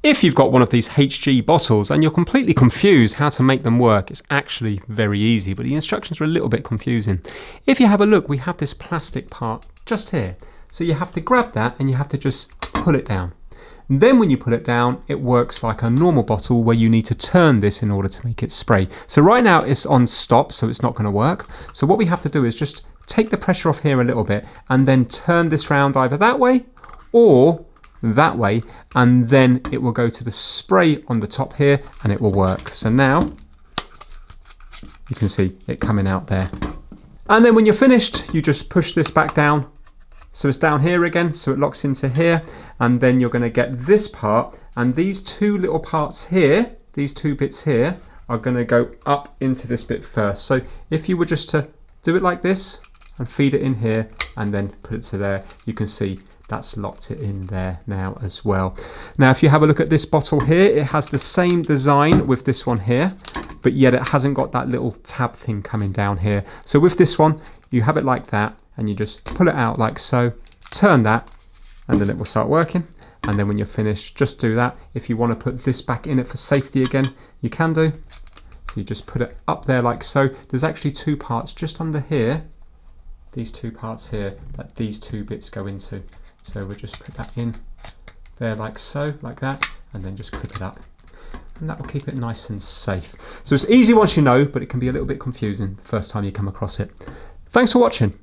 If you've got one of these HG bottles and you're completely confused how to make them work, it's actually very easy, but the instructions are a little bit confusing. If you have a look, we have this plastic part just here. So you have to grab that and you have to just pull it down. Then when you pull it down, it works like a normal bottle where you need to turn this in order to make it spray. So right now it's on stop, so it's not going to work. So what we have to do is just take the pressure off here a little bit and then turn this round either that way or that way, and then it will go to the spray on the top here and it will work. So now you can see it coming out there. And then when you're finished, you just push this back down. So it's down here again, so it locks into here, and then you're going to get this part, and these two little parts here, these two bits here, are going to go up into this bit first. So if you were just to do it like this and feed it in here and then put it to there, you can see that's locked it in there now as well. Now if you have a look at this bottle here, it has the same design with this one here, but yet it hasn't got that little tab thing coming down here. So with this one, you have it like that, and you just pull it out like so, turn that, and then it will start working. And then when you're finished, just do that. If you want to put this back in it for safety again, you can do. So you just put it up there like so. There's actually two parts just under here, these two parts here, that these two bits go into. So we'll just put that in there like so, like that, and then just clip it up. And that will keep it nice and safe. So it's easy once you know, but it can be a little bit confusing the first time you come across it. Thanks for watching.